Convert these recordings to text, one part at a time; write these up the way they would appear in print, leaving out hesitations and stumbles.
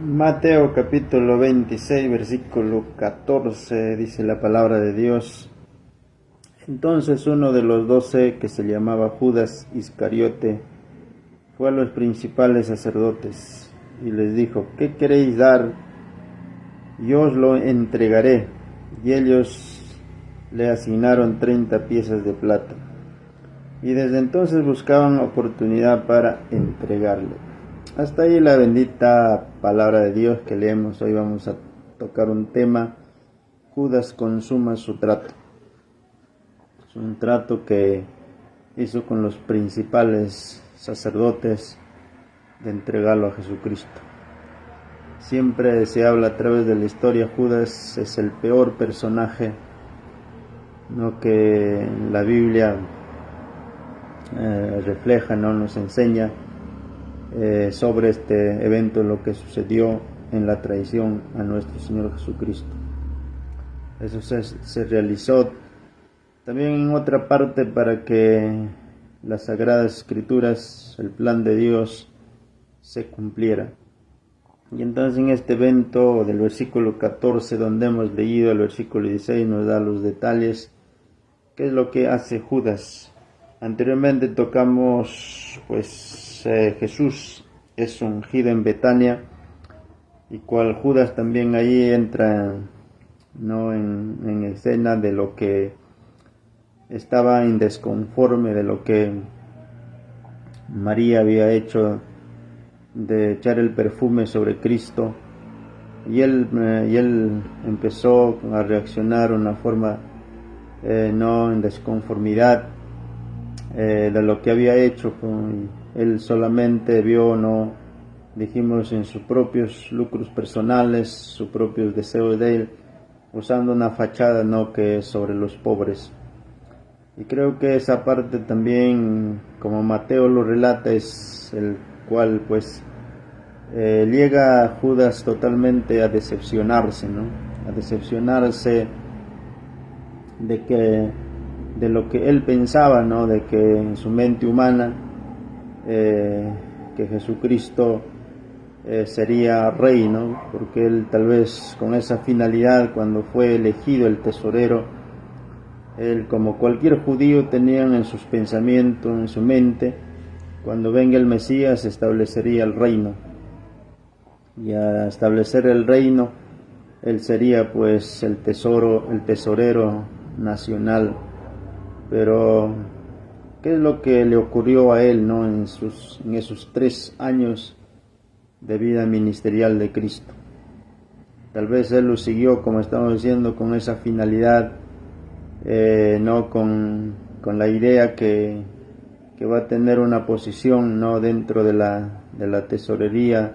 Mateo capítulo 26 versículo 14 dice la palabra de Dios. Entonces uno de los 12, que se llamaba Judas Iscariote, fue a los principales sacerdotes y les dijo: ¿qué queréis dar? Yo os lo entregaré. Y ellos le asignaron 30 piezas de plata. Y desde entonces buscaban oportunidad para entregarle. Hasta ahí la bendita palabra de Dios que leemos. Hoy vamos a tocar un tema: Judas consuma su trato. Es un trato que hizo con los principales sacerdotes de entregarlo a Jesucristo. Siempre se habla a través de la historia, Judas es el peor personaje, ¿no?, que la Biblia refleja, ¿no?, nos enseña sobre este evento, lo que sucedió en la traición a nuestro Señor Jesucristo. Eso se realizó también en otra parte para que las Sagradas Escrituras, el plan de Dios, se cumpliera. Y entonces en este evento del versículo 14, donde hemos leído el versículo 16, nos da los detalles. ¿Qué es lo que hace Judas? Anteriormente tocamos Jesús es ungido en Betania, y cual Judas también ahí entra, ¿no?, en escena de lo que estaba indesconforme de lo que María había hecho, de echar el perfume sobre Cristo, y él empezó a reaccionar de una forma no en desconformidad de lo que había hecho. Él solamente vio, no dijimos, en sus propios lucros personales, sus propios deseos de él, usando una fachada, no que es sobre los pobres. Y creo que esa parte también, como Mateo lo relata, es el cual llega Judas totalmente a decepcionarse, ¿no? A decepcionarse de lo que él pensaba, ¿no?, de que en su mente humana que Jesucristo sería rey, ¿no? Porque él tal vez con esa finalidad, cuando fue elegido el tesorero, él, como cualquier judío, tenían en sus pensamientos, en su mente, cuando venga el Mesías establecería el reino, y a establecer el reino él sería el tesorero nacional. Pero ¿qué es lo que le ocurrió a él, ¿no?, en esos 3 años de vida ministerial de Cristo? Tal vez él lo siguió, como estamos diciendo, con esa finalidad, no con la idea que va a tener una posición, ¿no?, dentro de la tesorería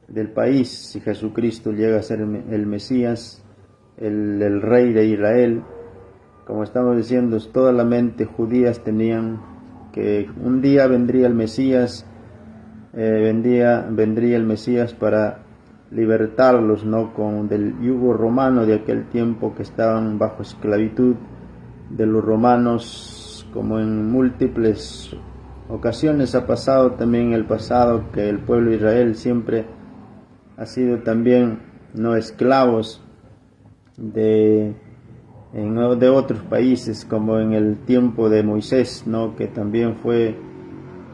del país, si Jesucristo llega a ser el Mesías, el rey de Israel. Como estamos diciendo, toda la mente judías tenían que un día vendría el Mesías, vendría el Mesías para libertarlos, ¿no?, del yugo romano de aquel tiempo, que estaban bajo esclavitud de los romanos, como en múltiples ocasiones ha pasado también en el pasado, que el pueblo de Israel siempre ha sido también, no, esclavos de otros países, como en el tiempo de Moisés, ¿no?, que también fue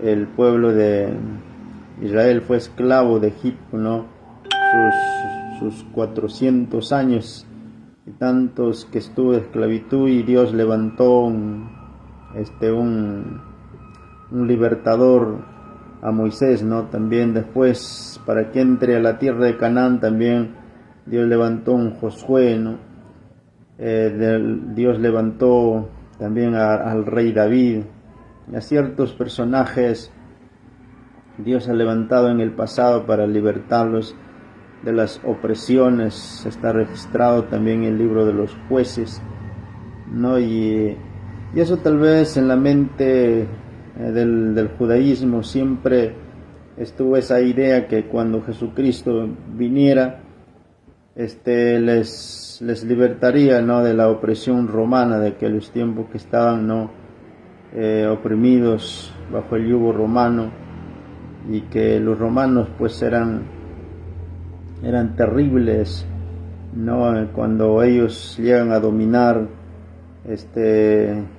el pueblo de Israel fue esclavo de Egipto, ¿no?, sus 400 años y tantos que estuvo de esclavitud, y Dios levantó un libertador, a Moisés, ¿no?, también después, para que entre a la tierra de Canaán. También Dios levantó un Josué, ¿no? Dios levantó también al rey David, y a ciertos personajes Dios ha levantado en el pasado para libertarlos de las opresiones. Está registrado también en el libro de los jueces, ¿no? Y eso tal vez en la mente del judaísmo siempre estuvo esa idea, que cuando Jesucristo viniera, les libertaría, ¿no?, de la opresión romana de aquellos tiempos, que estaban, ¿no?, oprimidos bajo el yugo romano, y que los romanos eran eran terribles, ¿no? Cuando ellos llegan a dominar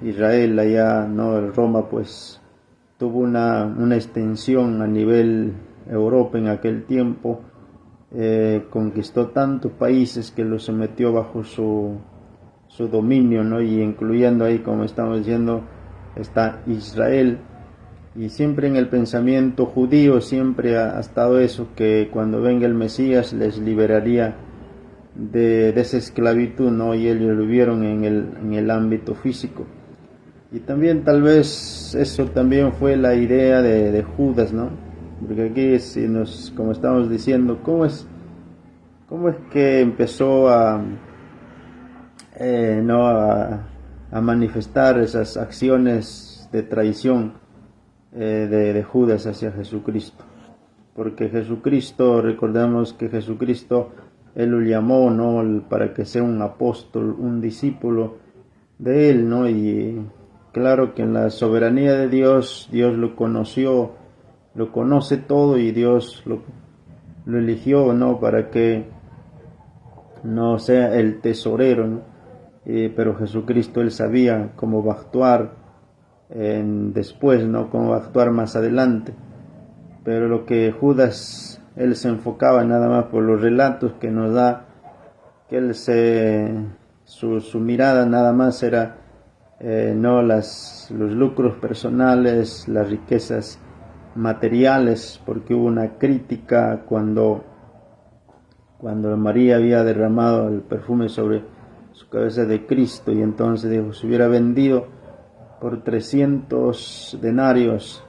Israel allá, ¿no? El Roma pues tuvo una extensión a nivel Europa en aquel tiempo, conquistó tantos países que los sometió bajo su dominio, ¿no? Y incluyendo ahí, como estamos diciendo, está Israel. Y siempre en el pensamiento judío siempre ha estado eso, que cuando venga el Mesías les liberaría de esa esclavitud, ¿no? Y ellos lo vieron en el ámbito físico. Y también tal vez eso también fue la idea de Judas, ¿no? Porque aquí, como estamos diciendo, ¿cómo es que empezó no a manifestar esas acciones de traición de Judas hacia Jesucristo? Porque Jesucristo, recordamos que Jesucristo, Él lo llamó, ¿no? Para que sea un apóstol, un discípulo de Él, ¿no? Y claro que en la soberanía de Dios, Dios lo conoció, lo conoce todo, y Dios lo eligió, ¿no? Para que no sea el tesorero, ¿no? Pero Jesucristo, Él sabía cómo va a actuar después, ¿no? Cómo va a actuar más adelante. Pero lo que Judas, él se enfocaba nada más por los relatos que nos da, que su mirada nada más era no los lucros personales, las riquezas materiales, porque hubo una crítica cuando María había derramado el perfume sobre su cabeza de Cristo, y entonces dijo, si hubiera vendido por 300 denarios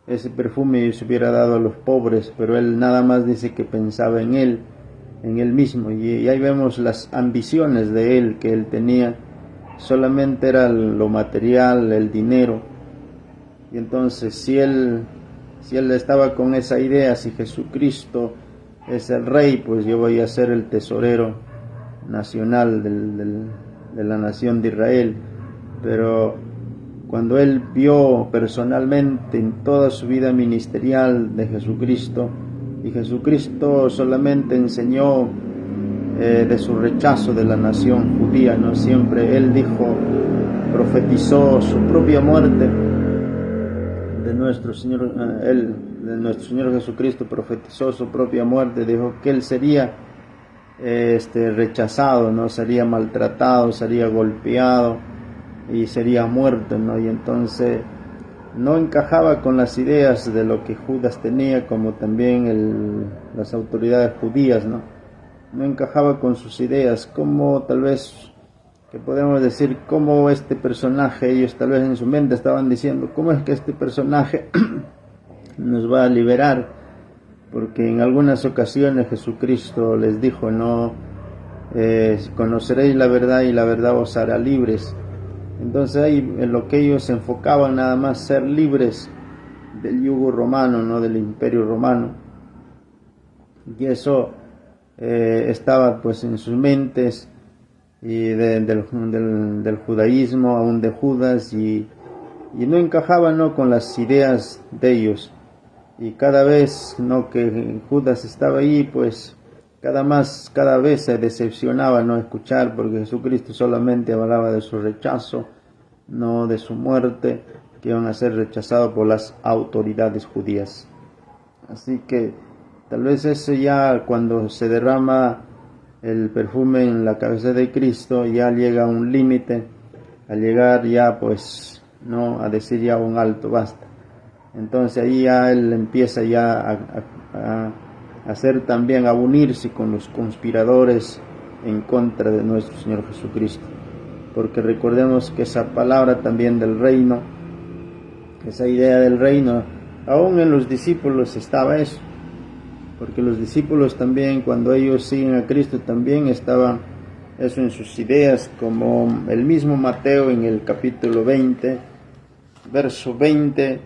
ese perfume y se hubiera dado a los pobres, pero él nada más dice que pensaba en él mismo, y ahí vemos las ambiciones de él que él tenía, solamente era lo material, el dinero. Y entonces si él estaba con esa idea, si Jesucristo es el rey, pues yo voy a ser el tesorero nacional de la nación de Israel. Pero cuando él vio personalmente en toda su vida ministerial de Jesucristo, y Jesucristo solamente enseñó de su rechazo de la nación judía, ¿no? Siempre él profetizó su propia muerte de nuestro Señor, de nuestro Señor Jesucristo profetizó su propia muerte, dijo que él sería rechazado, ¿no? Sería maltratado, sería golpeado y sería muerto, ¿no? Y entonces no encajaba con las ideas de lo que Judas tenía, como también las autoridades judías, ¿no? No encajaba con sus ideas, como tal vez que podemos decir, cómo este personaje, ellos tal vez en su mente estaban diciendo, ¿cómo es que este personaje nos va a liberar? Porque en algunas ocasiones Jesucristo les dijo, no, conoceréis la verdad y la verdad os hará libres. Entonces ahí en lo que ellos se enfocaban nada más ser libres del yugo romano, no del imperio romano, y eso estaba pues en sus mentes, y del judaísmo, aún de Judas, y no encajaba, ¿no?, con las ideas de ellos. Y cada vez, ¿no?, que Judas estaba ahí, pues cada vez se decepcionaba no escuchar, porque Jesucristo solamente hablaba de su rechazo, no de su muerte, que iban a ser rechazados por las autoridades judías. Así que tal vez eso, ya cuando se derrama el perfume en la cabeza de Cristo, ya llega a un límite, al llegar ya pues no a decir ya un alto, basta. Entonces ahí ya él empieza ya a hacer también, a unirse con los conspiradores en contra de nuestro Señor Jesucristo, porque recordemos que esa palabra también del reino, esa idea del reino, aún en los discípulos estaba eso, porque los discípulos también, cuando ellos siguen a Cristo, también estaba eso en sus ideas, como el mismo Mateo en el capítulo 20, verso 20,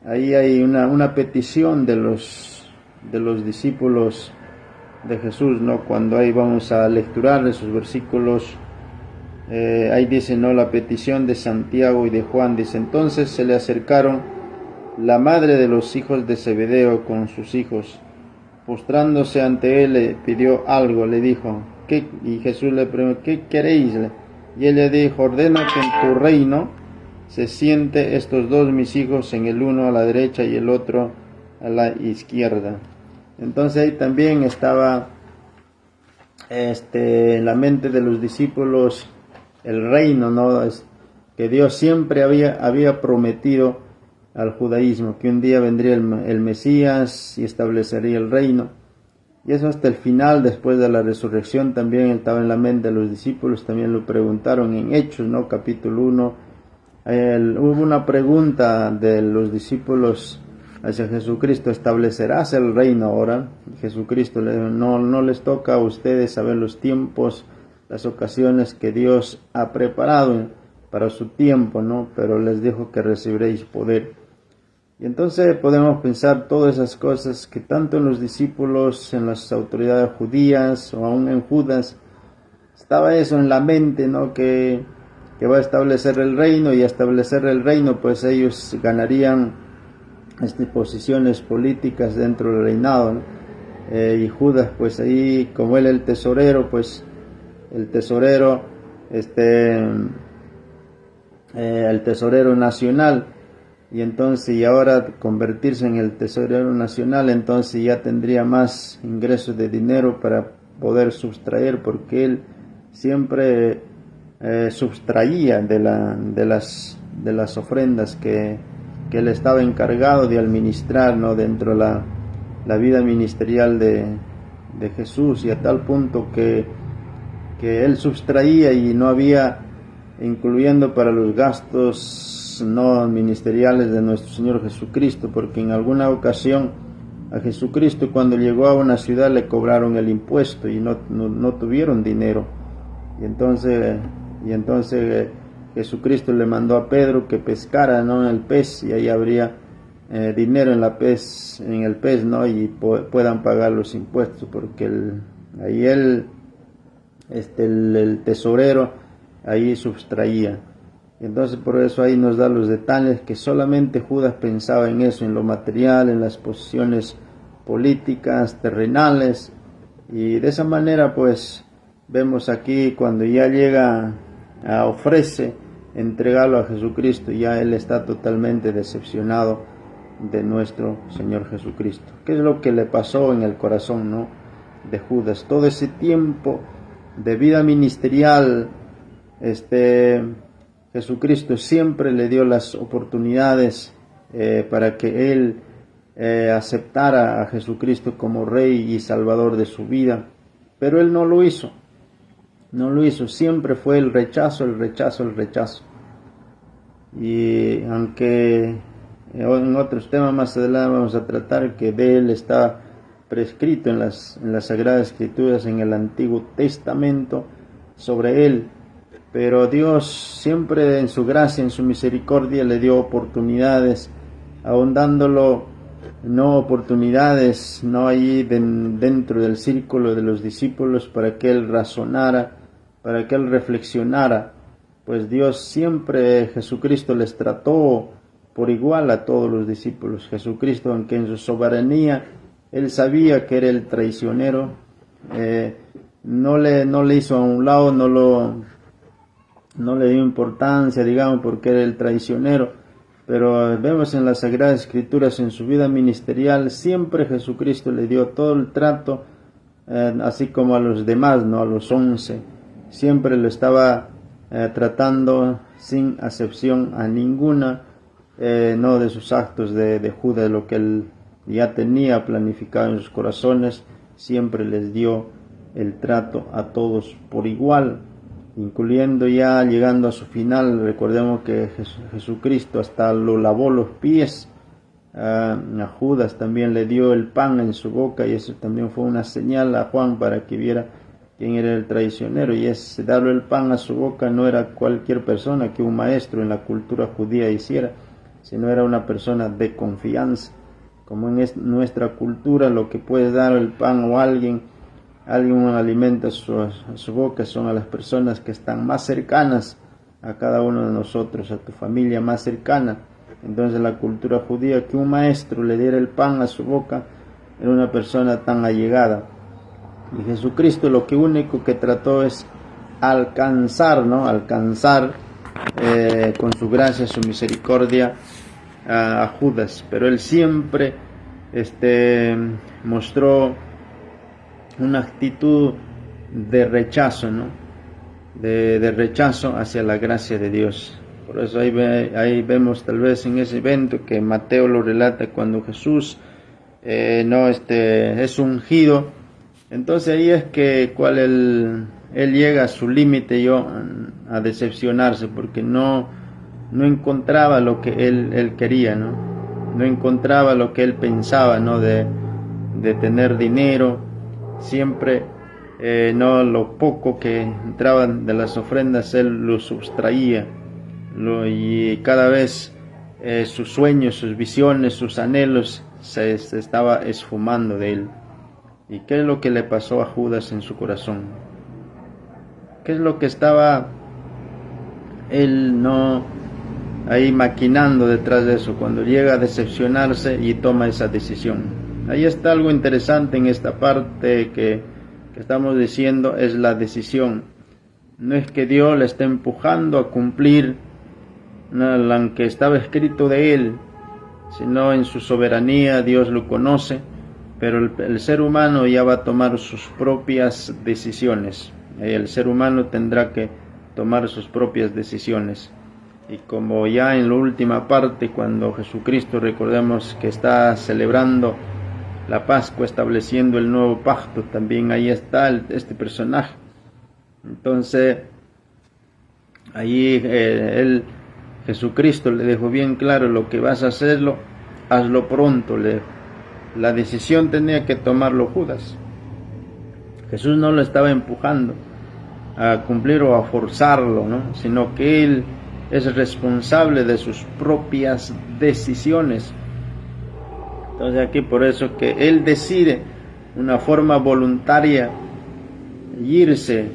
ahí hay una petición de los discípulos de Jesús, ¿no? Cuando ahí vamos a lecturar esos versículos, ahí dice, ¿no?, la petición de Santiago y de Juan, dice, entonces se le acercaron la madre de los hijos de Zebedeo con sus hijos, postrándose ante él, le pidió algo, le dijo, ¿qué? Y Jesús le preguntó, ¿qué queréis? Y él le dijo, ordena que en tu reino se siente estos dos mis hijos, en el uno a la derecha y el otro a la izquierda. Entonces ahí también estaba en la mente de los discípulos el reino, ¿no? Que Dios siempre había prometido al judaísmo, que un día vendría el Mesías y establecería el reino. Y eso hasta el final, después de la resurrección, también estaba en la mente de los discípulos, también lo preguntaron en Hechos, ¿no? Capítulo 1. Hubo una pregunta de los discípulos hacia Jesucristo, ¿establecerás el reino ahora? Y Jesucristo le dijo, no les toca a ustedes saber los tiempos, las ocasiones que Dios ha preparado para su tiempo, ¿no? Pero les dijo que recibiréis poder. Y entonces podemos pensar todas esas cosas que tanto en los discípulos, en las autoridades judías o aún en Judas, estaba eso en la mente, ¿no? Que va a establecer el reino, y a establecer el reino pues ellos ganarían posiciones políticas dentro del reinado, ¿no? Y Judas pues ahí, como él el tesorero, pues el tesorero el tesorero nacional, y entonces, y ahora convertirse en el tesorero nacional, entonces ya tendría más ingresos de dinero para poder sustraer, porque él siempre sustraía de las ofrendas que él estaba encargado de administrar, ¿no? Dentro de la vida ministerial de Jesús, y a tal punto que él sustraía y no había, incluyendo para los gastos no ministeriales de nuestro Señor Jesucristo, porque en alguna ocasión a Jesucristo, cuando llegó a una ciudad, le cobraron el impuesto y no tuvieron dinero, y entonces Jesucristo le mandó a Pedro que pescara, ¿no? En el pez, y ahí habría dinero en el pez, ¿no? Y puedan pagar los impuestos, porque ahí el tesorero ahí sustraía. Entonces por eso ahí nos da los detalles, que solamente Judas pensaba en eso, en lo material, en las posiciones políticas, terrenales, y de esa manera pues vemos aquí cuando ya llega ofrece entregarlo a Jesucristo, ya él está totalmente decepcionado de nuestro Señor Jesucristo. ¿Qué es lo que le pasó en el corazón, ¿no? de Judas? Todo ese tiempo de vida ministerial, Jesucristo siempre le dio las oportunidades para que él aceptara a Jesucristo como Rey y Salvador de su vida, pero él no lo hizo. Siempre fue el rechazo. Y aunque en otros temas más adelante vamos a tratar que de él está prescrito en las Sagradas Escrituras, en el Antiguo Testamento, sobre él, pero Dios siempre en su gracia, en su misericordia, le dio oportunidades, aun dándolo no oportunidades, no allí dentro del círculo de los discípulos, para que él razonara, para que él reflexionara. Pues Dios siempre, Jesucristo les trató por igual a todos los discípulos. Jesucristo, aunque en su soberanía él sabía que era el traicionero, no le hizo a un lado, no le dio importancia, digamos, porque era el traicionero. Pero vemos en las Sagradas Escrituras, en su vida ministerial, siempre Jesucristo le dio todo el trato, así como a los demás, ¿no? A los 11, siempre lo estaba tratando sin acepción a ninguna, no de sus actos de Judas, lo que él ya tenía planificado en sus corazones, siempre les dio el trato a todos por igual, incluyendo ya llegando a su final. Recordemos que Jesucristo hasta lo lavó los pies. A Judas también le dio el pan en su boca, y eso también fue una señal a Juan para que viera quién era el traicionero. Y ese darle el pan a su boca no era cualquier persona que un maestro en la cultura judía hiciera, sino era una persona de confianza. Como en nuestra cultura, lo que puede dar el pan o alguien un alimento a su boca son a las personas que están más cercanas a cada uno de nosotros, a tu familia más cercana. Entonces la cultura judía, que un maestro le diera el pan a su boca, era una persona tan allegada. Y Jesucristo lo que único que trató es alcanzar, ¿no? Alcanzar con su gracia, su misericordia a Judas, pero él siempre mostró una actitud de rechazo, ¿no? De rechazo hacia la gracia de Dios. Por eso ahí vemos tal vez en ese evento que Mateo lo relata cuando Jesús es ungido. Entonces ahí es que él llega a su límite a decepcionarse, porque no encontraba lo que él quería, no encontraba lo que él pensaba, ¿no? de tener dinero. Siempre lo poco que entraban de las ofrendas él lo sustraía, y cada vez sus sueños, sus visiones, sus anhelos se estaba esfumando de él. ¿Y qué es lo que le pasó a Judas en su corazón? ¿Qué es lo que estaba él ahí maquinando detrás de eso cuando llega a decepcionarse y toma esa decisión? Ahí está algo interesante en esta parte que estamos diciendo, es la decisión. No es que Dios le esté empujando a cumplir lo que estaba escrito de él, sino en su soberanía Dios lo conoce, pero el ser humano ya va a tomar sus propias decisiones. El ser humano tendrá que tomar sus propias decisiones. Y como ya en la última parte, cuando Jesucristo, recordemos que está celebrando la Pascua, estableciendo el nuevo pacto, también ahí está este personaje. Entonces ahí Jesucristo le dejó bien claro: lo que vas a hacerlo, hazlo pronto. La decisión tenía que tomarlo Judas. Jesús no lo estaba empujando a cumplir o a forzarlo, ¿no? Sino que él es responsable de sus propias decisiones. Entonces aquí por eso que él decide una forma voluntaria irse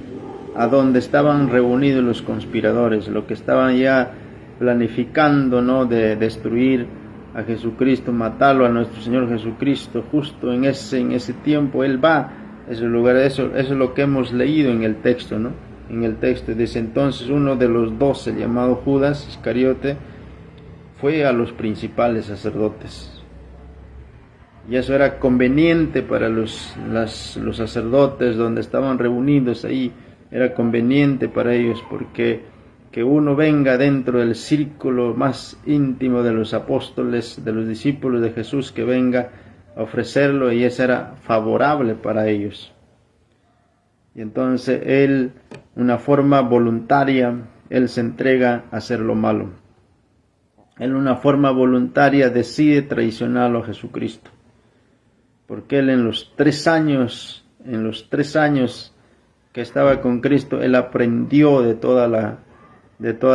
a donde estaban reunidos los conspiradores, lo que estaban ya planificando, ¿no? De destruir a Jesucristo, matarlo a nuestro Señor Jesucristo. Justo en ese tiempo él va a ese lugar. Eso es lo que hemos leído en el texto, ¿no? En el texto dice: entonces uno de los 12, llamado Judas Iscariote, fue a los principales sacerdotes. Y eso era conveniente para los sacerdotes donde estaban reunidos ahí. Era conveniente para ellos, porque que uno venga dentro del círculo más íntimo de los apóstoles, de los discípulos de Jesús, que venga a ofrecerlo, y eso era favorable para ellos. Y entonces él, una forma voluntaria, él se entrega a hacer lo malo. Él, una forma voluntaria, decide traicionarlo a Jesucristo, porque él en los 3 años que estaba con Cristo, él aprendió de todas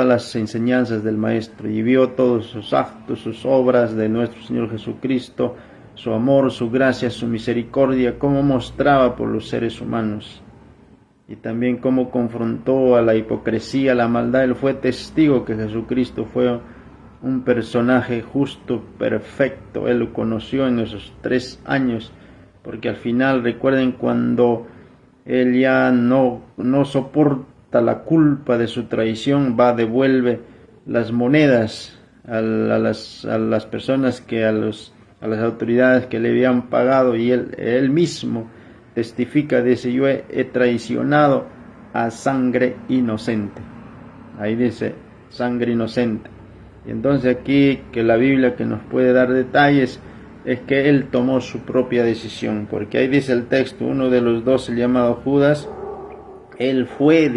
las enseñanzas del Maestro, y vio todos sus actos, sus obras de nuestro Señor Jesucristo, su amor, su gracia, su misericordia, cómo mostraba por los seres humanos, y también cómo confrontó a la hipocresía, a la maldad. Él fue testigo que Jesucristo fue un personaje justo, perfecto. Él lo conoció en esos 3 años, porque al final, recuerden, cuando él ya no soporta la culpa de su traición, devuelve las monedas a las personas a las autoridades que le habían pagado, y él mismo testifica, dice: yo he traicionado a sangre inocente. Ahí dice sangre inocente. Y entonces aquí que la Biblia que nos puede dar detalles es que él tomó su propia decisión, porque ahí dice el texto: uno de los 12, llamado Judas, él fue,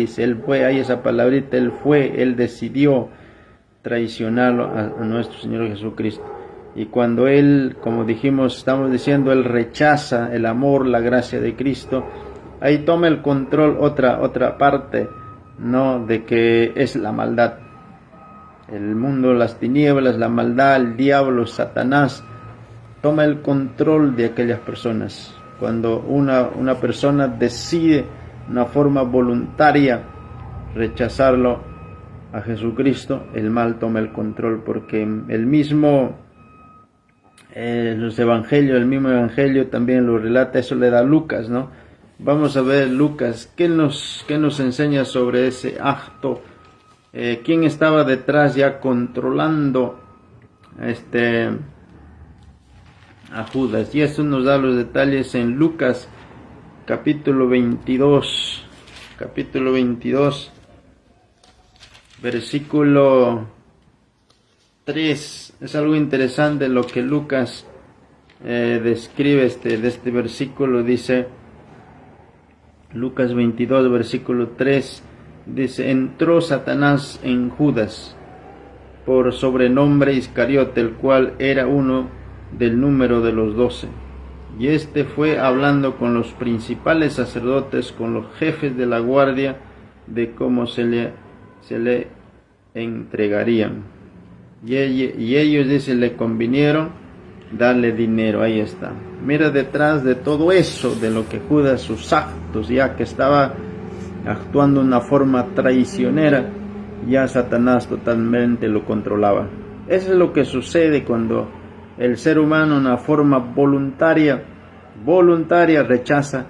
ahí esa palabrita, él decidió traicionarlo a nuestro Señor Jesucristo. Y cuando él, como estamos diciendo, él rechaza el amor, la gracia de Cristo, ahí toma el control otra parte, ¿no? De que es la maldad. El mundo, las tinieblas, la maldad, el diablo, Satanás, toma el control de aquellas personas. Cuando una persona decide, una forma voluntaria, rechazarlo a Jesucristo, el mal toma el control, porque el mismo los evangelios, el mismo evangelio también lo relata, eso le da Lucas, ¿no? Vamos a ver Lucas, ¿qué nos enseña sobre ese acto? ¿Quién estaba detrás ya controlando a Judas? Y eso nos da los detalles en Lucas capítulo 22, versículo 3. Es algo interesante lo que Lucas describe de este versículo. Dice Lucas 22, versículo 3, dice: entró Satanás en Judas, por sobrenombre Iscariote, el cual era uno del número de los 12. Y este fue hablando con los principales sacerdotes, con los jefes de la guardia, de cómo se le entregarían. Y ellos, dice, le convinieron darle dinero. Ahí está. Mira, detrás de todo eso, de lo que Judas, sus actos, ya que estaba actuando de una forma traicionera, ya Satanás totalmente lo controlaba. Eso es lo que sucede cuando el ser humano, de una forma voluntaria rechaza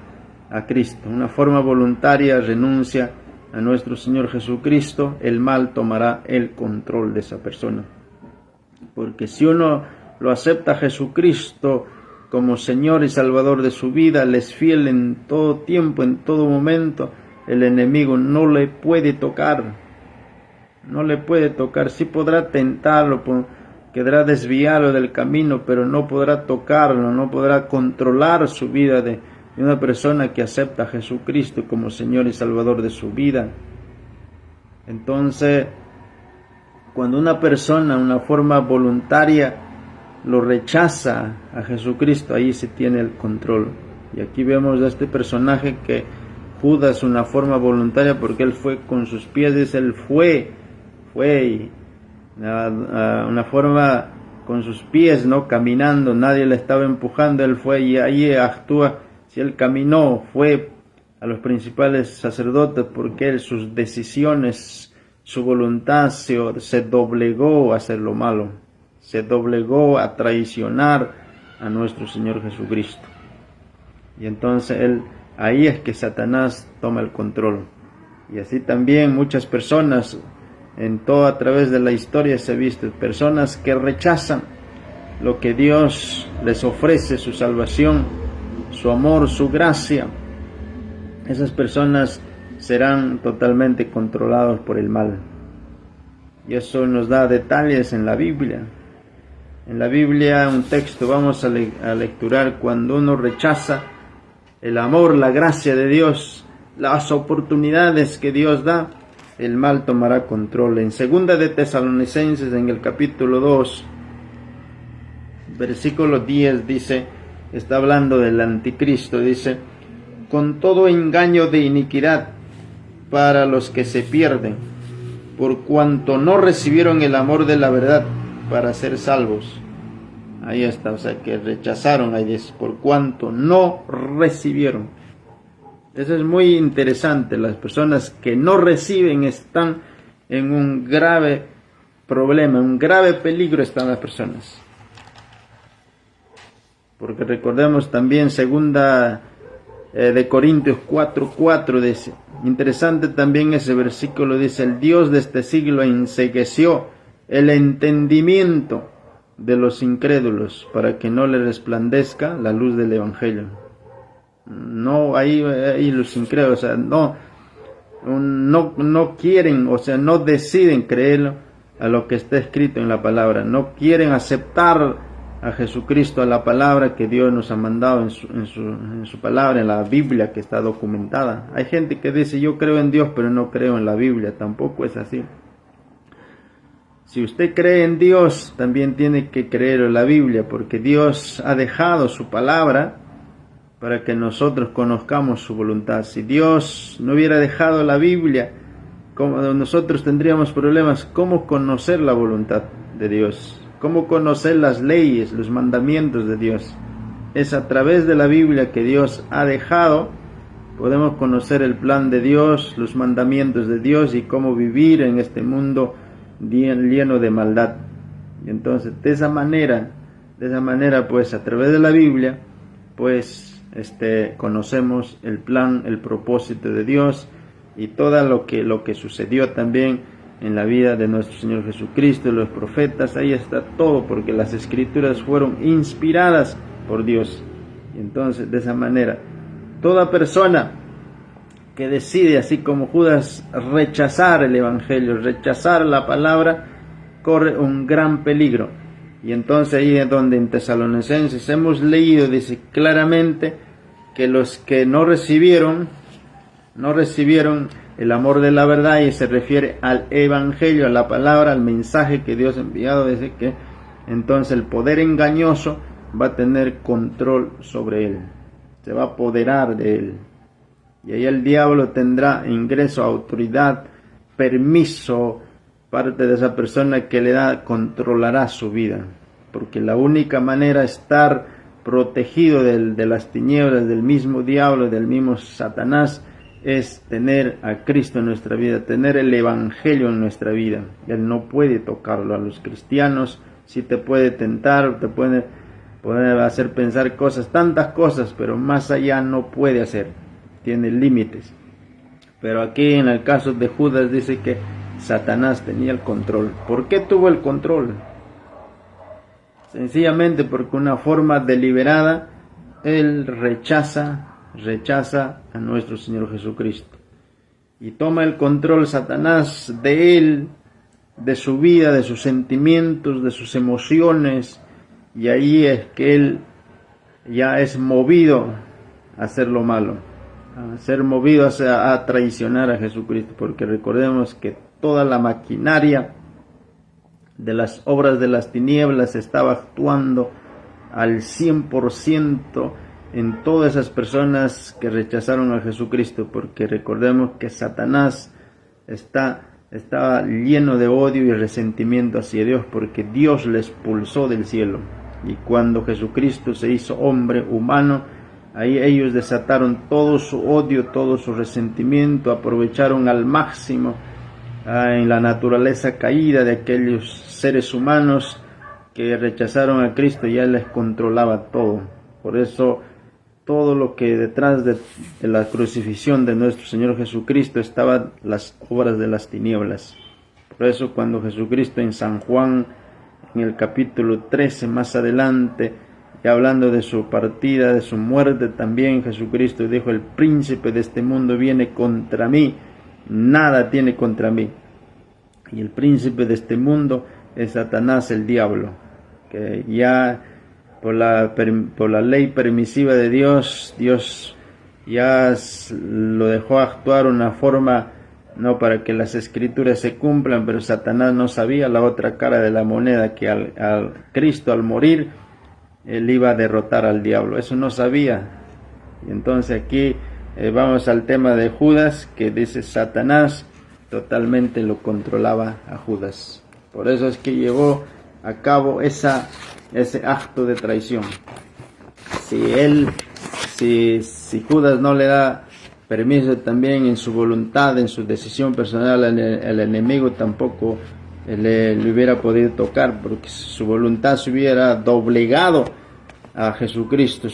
a Cristo, una forma voluntaria renuncia a nuestro Señor Jesucristo. El mal tomará el control de esa persona. Porque si uno lo acepta a Jesucristo como Señor y Salvador de su vida, le es fiel en todo tiempo, en todo momento, el enemigo no le puede tocar. No le puede tocar. Sí podrá tentarlo, quedará desviarlo del camino, pero no podrá tocarlo, no podrá controlar su vida de una persona que acepta a Jesucristo como Señor y Salvador de su vida. Entonces, cuando una persona, de una forma voluntaria, lo rechaza a Jesucristo, ahí se tiene el control. Y aquí vemos a este personaje que Judas, una forma voluntaria, porque él fue con sus pies, dice, él fue una forma con sus pies, no caminando, nadie le estaba empujando, él fue y ahí actúa. Si él caminó, fue a los principales sacerdotes, porque él, sus decisiones, su voluntad se doblegó a hacer lo malo, se doblegó a traicionar a nuestro Señor Jesucristo. Y entonces ahí es que Satanás toma el control. Y así también muchas personas a través de la historia se ha visto personas que rechazan lo que Dios les ofrece, su salvación, su amor, su gracia. Esas personas serán totalmente controlados por el mal. Y eso nos da detalles en la Biblia. En la Biblia, un texto, vamos a lecturar, cuando uno rechaza el amor, la gracia de Dios, las oportunidades que Dios da, el mal tomará control. En 2 de Tesalonicenses, en el capítulo 2, versículo 10, dice, está hablando del anticristo, dice: con todo engaño de iniquidad para los que se pierden, por cuanto no recibieron el amor de la verdad para ser salvos. Ahí está, o sea que rechazaron, ahí dice, por cuanto no recibieron. Eso es muy interesante. Las personas que no reciben están en un grave problema, un grave peligro están las personas. Porque recordemos también 2 de Corintios 4:4 dice, interesante también ese versículo, dice: el Dios de este siglo encegueció el entendimiento de los incrédulos para que no le resplandezca la luz del evangelio. No, ahí los incrédulos, o sea, no quieren, o sea, no deciden creer a lo que está escrito en la palabra, no quieren aceptar a Jesucristo, a la palabra que Dios nos ha mandado en su palabra, en la Biblia que está documentada. Hay gente que dice: yo creo en Dios, pero no creo en la Biblia. Tampoco es así. Si usted cree en Dios, también tiene que creer en la Biblia, porque Dios ha dejado su palabra para que nosotros conozcamos su voluntad. Si Dios no hubiera dejado la Biblia, nosotros tendríamos problemas. ¿Cómo conocer la voluntad de Dios? ¿Cómo conocer las leyes, los mandamientos de Dios? Es a través de la Biblia que Dios ha dejado, podemos conocer el plan de Dios, los mandamientos de Dios y cómo vivir en este mundo lleno de maldad. Y entonces, de esa manera, De esa manera, pues, a través de la Biblia, pues, conocemos el plan, el propósito de Dios y todo lo que sucedió también en la vida de nuestro Señor Jesucristo, los profetas. Ahí está todo, porque las Escrituras fueron inspiradas por Dios. Y entonces, de esa manera, toda persona que decide, así como Judas, rechazar el Evangelio, rechazar la palabra, corre un gran peligro. Y entonces ahí es donde en Tesalonicenses hemos leído, dice claramente, que los que no recibieron el amor de la verdad, y se refiere al Evangelio, a la palabra, al mensaje que Dios ha enviado, dice que entonces el poder engañoso va a tener control sobre él, se va a apoderar de él. Y ahí el diablo tendrá ingreso, autoridad, permiso, parte de esa persona que le da, controlará su vida. Porque la única manera de estar protegido de las tinieblas, del mismo diablo, del mismo Satanás, es tener a Cristo en nuestra vida, tener el Evangelio en nuestra vida. Él no puede tocarlo. A los cristianos sí te puede tentar, te puede hacer pensar cosas, tantas cosas, pero más allá no puede hacer. Tiene límites. Pero aquí en el caso de Judas dice que Satanás tenía el control. ¿Por qué tuvo el control? Sencillamente porque una forma deliberada él rechaza a nuestro Señor Jesucristo. Y toma el control Satanás de él, de su vida, de sus sentimientos, de sus emociones. Y ahí es que él ya es movido a hacer lo malo, a ser movido a traicionar a Jesucristo. Porque recordemos que toda la maquinaria de las obras de las tinieblas estaba actuando al 100% en todas esas personas que rechazaron a Jesucristo, porque recordemos que Satanás estaba lleno de odio y resentimiento hacia Dios, porque Dios le expulsó del cielo. Y cuando Jesucristo se hizo hombre humano, ahí ellos desataron todo su odio, todo su resentimiento, aprovecharon al máximo en la naturaleza caída de aquellos seres humanos que rechazaron a Cristo. Ya les controlaba todo. Por eso todo lo que detrás de la crucifixión de nuestro Señor Jesucristo estaban las obras de las tinieblas. Por eso cuando Jesucristo en San Juan, en el capítulo 13 más adelante, y hablando de su partida, de su muerte, también Jesucristo dijo: el príncipe de este mundo viene contra mí, nada tiene contra mí. Y el príncipe de este mundo es Satanás, el diablo, que ya por la ley permisiva de Dios ya lo dejó actuar una forma, no para que las escrituras se cumplan, pero Satanás no sabía la otra cara de la moneda, que al Cristo, al morir, él iba a derrotar al diablo. Eso no sabía. Y entonces aquí vamos al tema de Judas, que dice Satanás totalmente lo controlaba a Judas. Por eso es que llevó a cabo ese acto de traición. Si Judas no le da permiso también en su voluntad, en su decisión personal, el enemigo tampoco le hubiera podido tocar, porque su voluntad se hubiera doblegado a Jesucristo,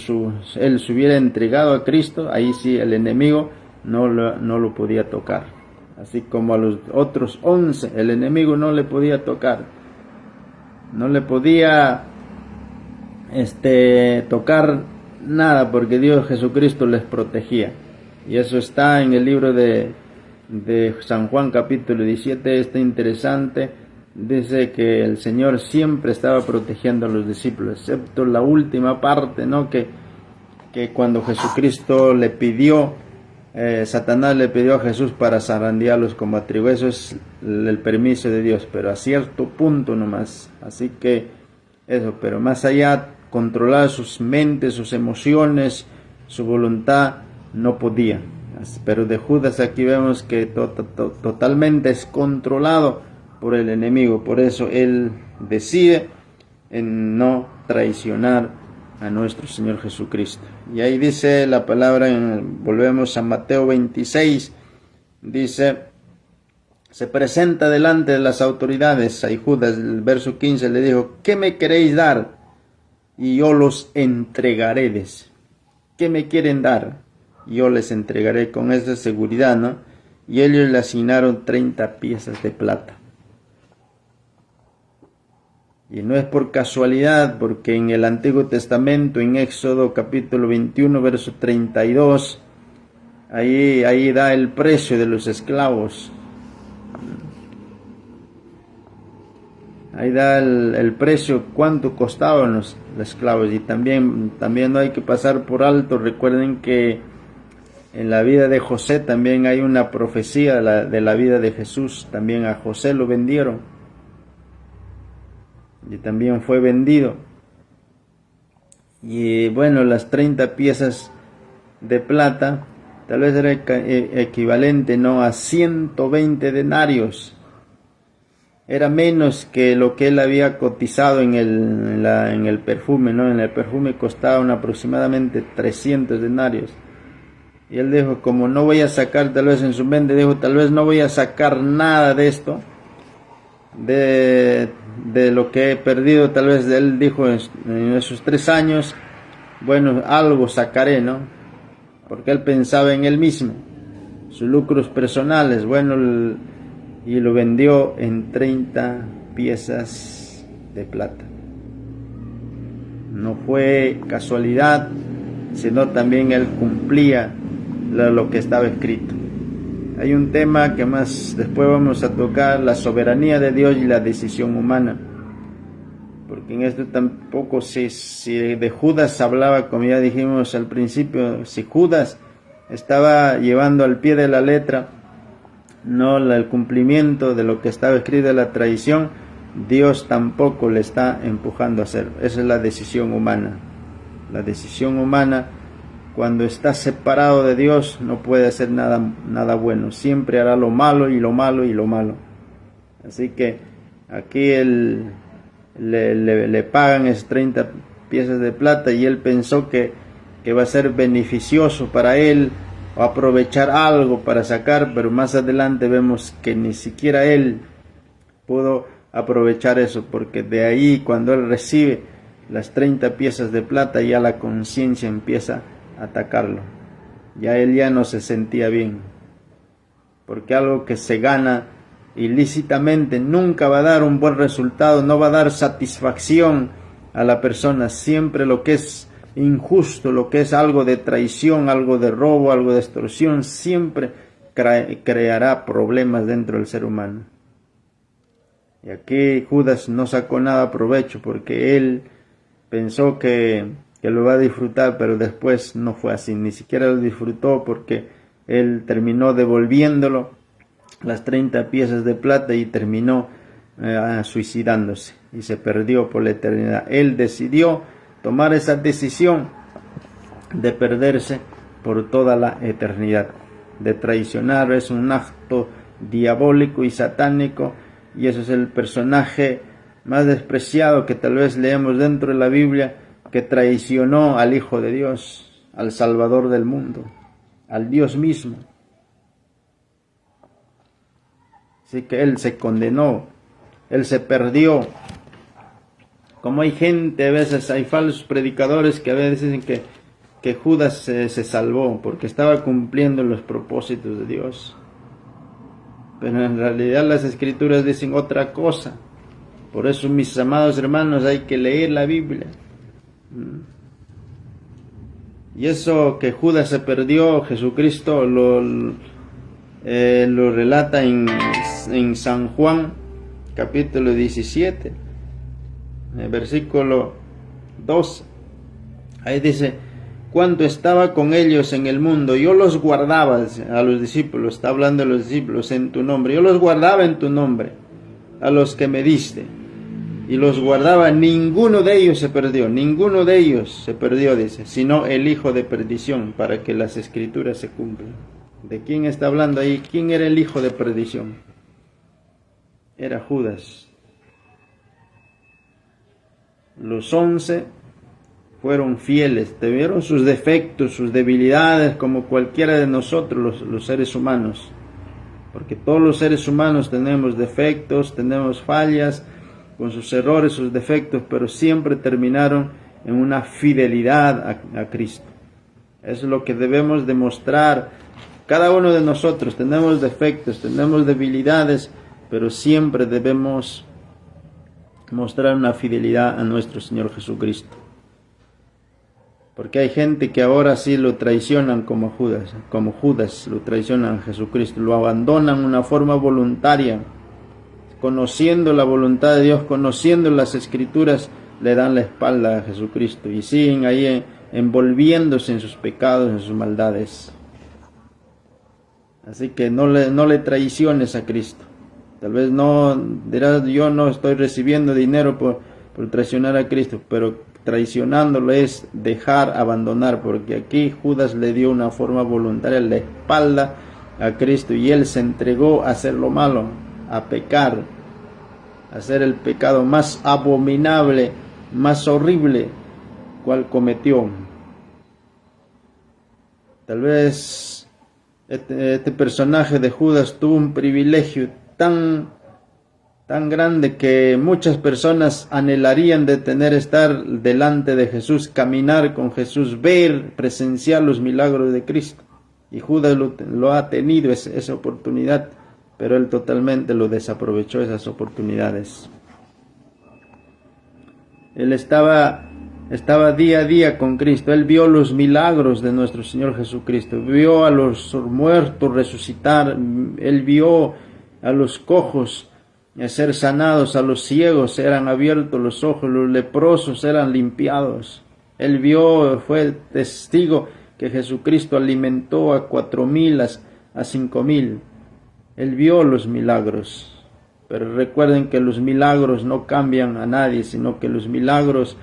él se hubiera entregado a Cristo, ahí sí el enemigo no lo podía tocar. Así como a los otros 11, el enemigo no le podía tocar, no le podía tocar nada, porque Dios Jesucristo les protegía. Y eso está en el libro de San Juan capítulo 17, está interesante. Dice que el Señor siempre estaba protegiendo a los discípulos, excepto la última parte, ¿no? Que cuando Jesucristo le pidió, Satanás le pidió a Jesús para zarandearlos como a trigo. Eso es el permiso de Dios, pero a cierto punto nomás. Así que eso, pero más allá, controlar sus mentes, sus emociones, su voluntad, no podía. Pero de Judas aquí vemos que totalmente es controlado por el enemigo. Por eso él decide en no traicionar a nuestro Señor Jesucristo. Y ahí dice la palabra, volvemos a Mateo 26, dice: se presenta delante de las autoridades. Ahí Judas, el verso 15, le dijo: ¿qué me queréis dar? y yo los entregaré. ¿Qué me quieren dar? Yo les entregaré, con esa seguridad, ¿no? Y ellos le asignaron 30 piezas de plata. Y no es por casualidad, porque en el Antiguo Testamento, en Éxodo capítulo 21, verso 32, ahí da el precio de los esclavos. Ahí da el precio, cuánto costaban los esclavos. Y también no hay que pasar por alto. Recuerden que en la vida de José también hay una profecía de la vida de Jesús. También a José lo vendieron. Y también fue vendido. Y bueno, las 30 piezas de plata, tal vez era equivalente, ¿no?, a 120 denarios. Era menos que lo que él había cotizado en el perfume, ¿no? En el perfume costaban aproximadamente 300 denarios. Y él dijo, como no voy a sacar, tal vez en su mente dijo, tal vez no voy a sacar nada de esto, de lo que he perdido. Tal vez él dijo en esos 3 años, bueno, algo sacaré, ¿no? Porque él pensaba en él mismo, sus lucros personales. Bueno, y lo vendió en 30 piezas de plata. No fue casualidad, sino también él cumplía lo que estaba escrito. Hay un tema que más después vamos a tocar, la soberanía de Dios y la decisión humana. Porque en esto tampoco, si de Judas hablaba, como ya dijimos al principio, si Judas estaba llevando al pie de la letra, no el cumplimiento de lo que estaba escrito, la traición, Dios tampoco le está empujando a hacer. Esa es la decisión humana. La decisión humana, cuando está separado de Dios, no puede hacer nada bueno. Siempre hará lo malo y lo malo y lo malo. Así que aquí le pagan esas 30 piezas de plata y él pensó que va a ser beneficioso para él, o aprovechar algo para sacar, pero más adelante vemos que ni siquiera él pudo aprovechar eso, porque de ahí, cuando él recibe las 30 piezas de plata, ya la conciencia empieza a atacarlo. Ya él ya no se sentía bien, porque algo que se gana ilícitamente nunca va a dar un buen resultado, no va a dar satisfacción a la persona. Siempre lo que es injusto, lo que es algo de traición, algo de robo, algo de extorsión, siempre creará problemas dentro del ser humano. Y aquí Judas no sacó nada provecho, porque él pensó que lo va a disfrutar, pero después no fue así, ni siquiera lo disfrutó, porque él terminó devolviéndolo las 30 piezas de plata y terminó suicidándose y se perdió por la eternidad. Él decidió tomar esa decisión de perderse por toda la eternidad, de traicionar. Es un acto diabólico y satánico, y eso es el personaje más despreciado que tal vez leemos dentro de la Biblia, que traicionó al Hijo de Dios, al Salvador del mundo, al Dios mismo. Así que él se condenó, él se perdió. Como hay gente, a veces hay falsos predicadores que a veces dicen que Judas se salvó porque estaba cumpliendo los propósitos de Dios. Pero en realidad las Escrituras dicen otra cosa. Por eso, mis amados hermanos, hay que leer la Biblia. Y eso que Judas se perdió, Jesucristo lo relata en San Juan, capítulo 17. Versículo 12, ahí dice: cuando estaba con ellos en el mundo, yo los guardaba, a los discípulos, está hablando de los discípulos, en tu nombre, yo los guardaba en tu nombre, a los que me diste, y los guardaba, ninguno de ellos se perdió, dice, sino el hijo de perdición, para que las Escrituras se cumplan. ¿De quién está hablando ahí? ¿Quién era el hijo de perdición? Era Judas. Los 11 fueron fieles, tuvieron sus defectos, sus debilidades, como cualquiera de nosotros, los seres humanos, porque todos los seres humanos tenemos defectos, tenemos fallas, con sus errores, sus defectos, pero siempre terminaron en una fidelidad a Cristo. Eso es lo que debemos demostrar. Cada uno de nosotros tenemos defectos, tenemos debilidades, pero siempre debemos mostrar una fidelidad a nuestro Señor Jesucristo. Porque hay gente que ahora sí lo traicionan como Judas lo traicionan a Jesucristo, lo abandonan de una forma voluntaria, conociendo la voluntad de Dios, conociendo las Escrituras, le dan la espalda a Jesucristo y siguen ahí envolviéndose en sus pecados, en sus maldades. Así que no le traiciones a Cristo. Tal vez no dirás, yo no estoy recibiendo dinero por traicionar a Cristo, pero traicionándolo es dejar, abandonar, porque aquí Judas le dio una forma voluntaria la espalda a Cristo y él se entregó a hacer lo malo, a pecar, a hacer el pecado más abominable, más horrible, cual cometió. Tal vez este personaje de Judas tuvo un privilegio tan grande que muchas personas anhelarían de estar delante de Jesús, caminar con Jesús, ver, presenciar los milagros de Cristo. Y Judas lo ha tenido esa oportunidad, pero él totalmente lo desaprovechó, esas oportunidades. Él estaba día a día con Cristo, él vio los milagros de nuestro Señor Jesucristo, vio a los muertos resucitar, él vio a los cojos ser sanados, a los ciegos eran abiertos los ojos, los leprosos eran limpiados. Él vio, fue testigo que Jesucristo alimentó a 4,000, a 5,000. Él vio los milagros. Pero recuerden que los milagros no cambian a nadie, sino que los milagros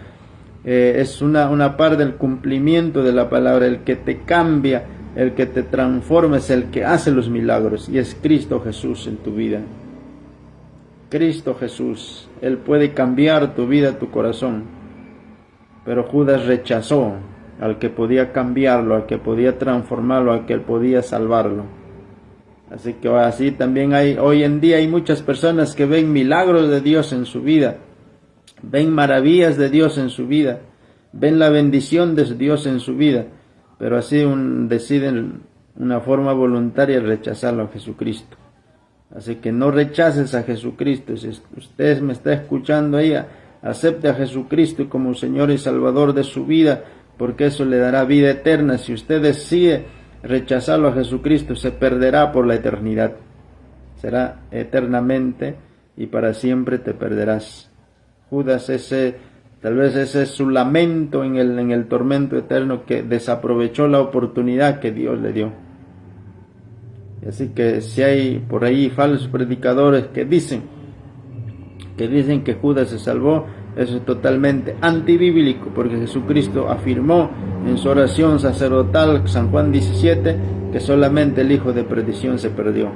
es una parte del cumplimiento de la palabra. El que te cambia, el que te transforma es el que hace los milagros, y es Cristo Jesús en tu vida. Cristo Jesús, Él puede cambiar tu vida, tu corazón. Pero Judas rechazó al que podía cambiarlo, al que podía transformarlo, al que podía salvarlo. Así que así también hoy en día hay muchas personas que ven milagros de Dios en su vida, ven maravillas de Dios en su vida, ven la bendición de Dios en su vida, pero así deciden una forma voluntaria rechazarlo a Jesucristo. Así que no rechaces a Jesucristo. Si usted me está escuchando ahí, acepte a Jesucristo como Señor y Salvador de su vida, porque eso le dará vida eterna. Si usted decide rechazarlo a Jesucristo, se perderá por la eternidad. Será eternamente y para siempre te perderás. Judas, tal vez ese es su lamento en el tormento eterno, que desaprovechó la oportunidad que Dios le dio. Así que si hay por ahí falsos predicadores que dicen que Judas se salvó, eso es totalmente antibíblico, porque Jesucristo afirmó en su oración sacerdotal, San Juan 17, que solamente el hijo de perdición se perdió.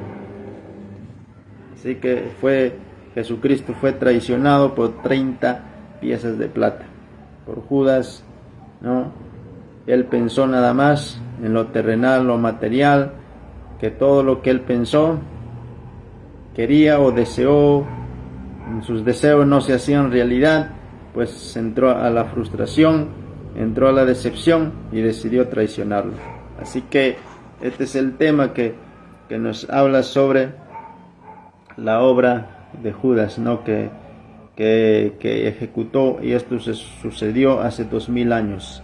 Así que Jesucristo fue traicionado por 30 piezas de plata, por Judas, ¿no? Él pensó nada más en lo terrenal, lo material, que todo lo que él pensó, quería o deseó, sus deseos no se hacían realidad, pues entró a la frustración, entró a la decepción y decidió traicionarlo. Así que este es el tema que nos habla sobre la obra de Judas, ¿no? que ejecutó, y esto sucedió hace 2000 años.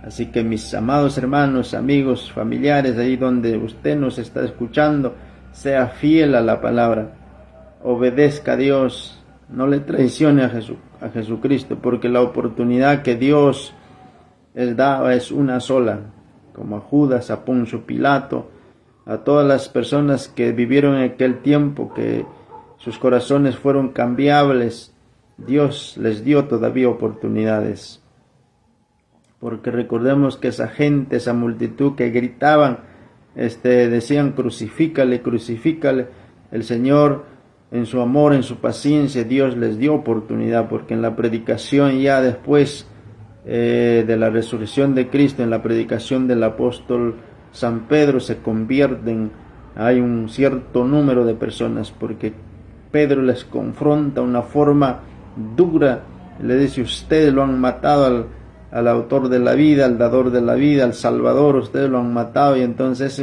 Así que mis amados hermanos, amigos, familiares, ahí donde usted nos está escuchando, sea fiel a la palabra, obedezca a Dios, no le traicione a Jesucristo, porque la oportunidad que Dios da es una sola, como a Judas, a Poncio Pilato, a todas las personas que vivieron en aquel tiempo, que sus corazones fueron cambiables. Dios les dio todavía oportunidades. Porque recordemos que esa gente, esa multitud que gritaban, decían crucifícale, crucifícale. El Señor, en su amor, en su paciencia, Dios les dio oportunidad, porque en la predicación ya después de la resurrección de Cristo, en la predicación del apóstol San Pedro, se convierten, hay un cierto número de personas, porque Pedro les confronta de una forma dura, le dice: ustedes lo han matado al autor de la vida, al dador de la vida, al Salvador, ustedes lo han matado. Y entonces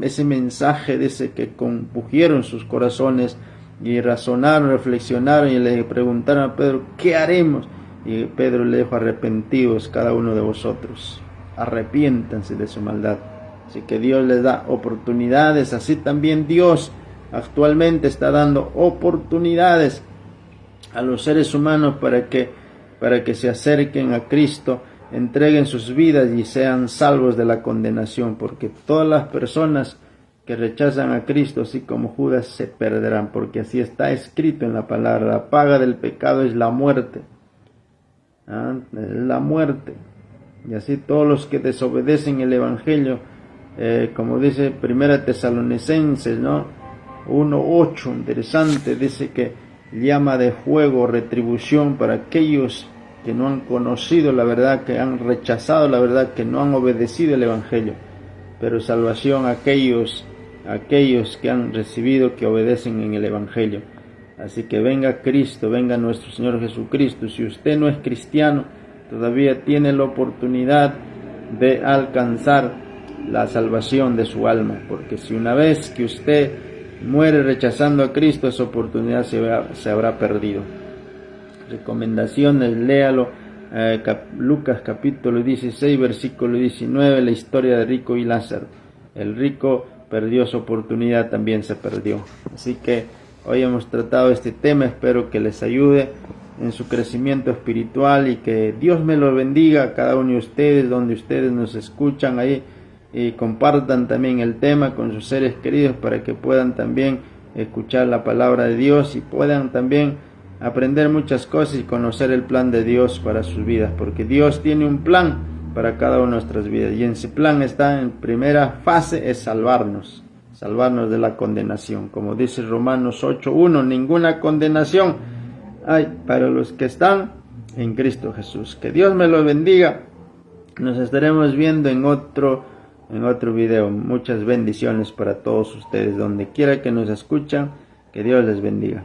ese mensaje dice que compugieron sus corazones y razonaron, reflexionaron y le preguntaron a Pedro, ¿qué haremos? Y Pedro le dijo, arrepentidos cada uno de vosotros, arrepiéntanse de su maldad. Así que Dios les da oportunidades, así también Dios actualmente está dando oportunidades a los seres humanos para que se acerquen a Cristo, entreguen sus vidas y sean salvos de la condenación, porque todas las personas que rechazan a Cristo, así como Judas, se perderán, porque así está escrito en la palabra, la paga del pecado es la muerte. Es la muerte. Y así todos los que desobedecen el Evangelio, como dice 1 Tesalonicenses, ¿no? 1:8, interesante, dice que llama de fuego, retribución para aquellos que no han conocido la verdad, que han rechazado la verdad, que no han obedecido el Evangelio, pero salvación a aquellos que han recibido, que obedecen en el Evangelio. Así que venga Cristo, venga nuestro Señor Jesucristo. Si usted no es cristiano, todavía tiene la oportunidad de alcanzar la salvación de su alma, porque si una vez que usted muere rechazando a Cristo, esa oportunidad se habrá perdido. Recomendaciones, léalo, Lucas capítulo 16, versículo 19, la historia de rico y Lázaro. El rico perdió su oportunidad, también se perdió. Así que hoy hemos tratado este tema, espero que les ayude en su crecimiento espiritual y que Dios me lo bendiga a cada uno de ustedes, donde ustedes nos escuchan ahí, y compartan también el tema con sus seres queridos para que puedan también escuchar la palabra de Dios y puedan también aprender muchas cosas y conocer el plan de Dios para sus vidas, porque Dios tiene un plan para cada una de nuestras vidas y en ese plan está, en primera fase, es salvarnos de la condenación, como dice Romanos 8:1, ninguna condenación hay para los que están en Cristo Jesús. Que Dios me lo bendiga. Nos estaremos viendo en otro video. Muchas bendiciones para todos ustedes, donde quiera que nos escuchan. Que Dios les bendiga.